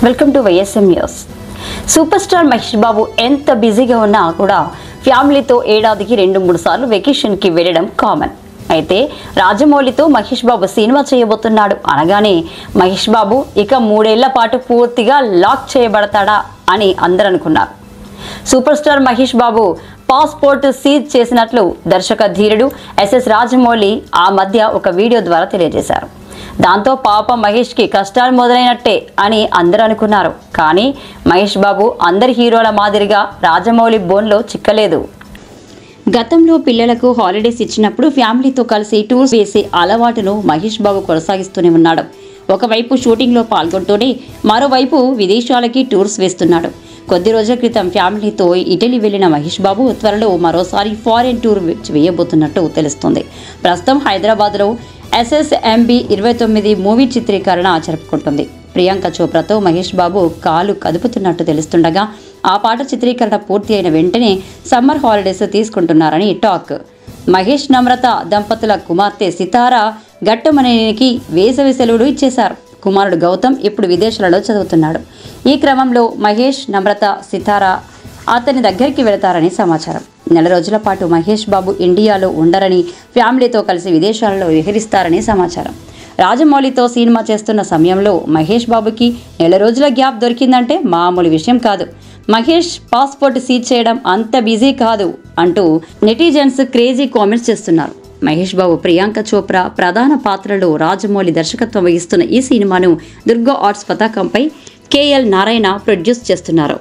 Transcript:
Welcome to YSM news. Super star Mahesh Babu ఎంత బిజీగా ఉన్నా కూడా ఫ్యామిలీతో ఏడాదికి 2-3 సార్లు వెకేషన్కి వెళ్ళడం కామన్. అయితే రాజమౌళితో మహేష్ బాబు సినిమా చేయబోతున్నాడు అనగానే మహేష్ బాబు ఇక 3 ఏళ్ల పాటు పూర్తిగా లాక్ చేయబడతాడా అని అందరూ అనుకున్నారు. సూపర్ స్టార్ మహేష్ బాబు పాస్పోర్ట్ సీజ్ చేసినట్లు దర్శక ధీరుడు ఎస్ఎస్ రాజమౌళి ఆ మధ్య ఒక వీడియో ద్వారా తెలియజేశారు. దాంతో పాప మహేష్కి కష్టాలు మొదలైనట్టే అని అందరూ అనుకున్నారు. కానీ మహేష్ బాబు అందరి హీరోల మాదిరిగా రాజమౌళి బోన్లో చిక్కలేదు. గతంలో పిల్లలకు హాలిడేస్ ఇచ్చినప్పుడు ఫ్యామిలీతో కలిసి టూర్స్ వేసే అలవాటును మహేష్ బాబు కొనసాగిస్తూనే ఉన్నాడు. ఒకవైపు షూటింగ్లో పాల్గొంటూనే మరోవైపు విదేశాలకి టూర్స్ వేస్తున్నాడు. కొద్ది రోజుల క్రితం ఫ్యామిలీతో ఇటలీ వెళ్లిన మహేష్ బాబు త్వరలో మరోసారి ఫారెన్ టూర్ వేయబోతున్నట్టు తెలుస్తుంది. ప్రస్తుతం హైదరాబాద్లో SSMB 29 మూవీ చిత్రీకరణ జరుపుకుంటుంది. ప్రియాంక చోప్రాతో మహేష్ బాబు కాలు కదుపుతున్నట్టు తెలుస్తుండగా ఆ పాట చిత్రీకరణ పూర్తి అయిన వెంటనే సమ్మర్ హాలిడేస్ తీసుకుంటున్నారని టాక్. మహేష్ నమ్రత దంపతుల కుమార్తె సితారా ఘట్టమనేనికి వేసవి సెలవులు ఇచ్చేశారు. కుమారుడు గౌతమ్ ఇప్పుడు విదేశాలలో చదువుతున్నాడు. ఈ క్రమంలో మహేష్ నమ్రత సితారా అతని దగ్గరికి వెళతారని సమాచారం. 4 రోజుల పాటు మహేష్ బాబు ఇండియాలో ఉండరని, ఫ్యామిలీతో కలిసి విదేశాలలో విహరిస్తారని సమాచారం. రాజమౌళితో సినిమా చేస్తున్న సమయంలో మహేష్ బాబుకి 4 రోజుల గ్యాప్ దొరికిందంటే మామూలు విషయం కాదు. మహేష్ పాస్పోర్ట్ సీజ్ చేయడం అంత బిజీ కాదు అంటూ నెటిజన్స్ క్రేజీ కామెంట్స్ చేస్తున్నారు. మహేష్ బాబు, ప్రియాంక చోప్రా ప్రధాన పాత్రలో రాజమౌళి దర్శకత్వం వహిస్తున్న ఈ సినిమాను దుర్గా ఆర్ట్స్ పతాకంపై KL నారాయణ ప్రొడ్యూస్ చేస్తున్నారు.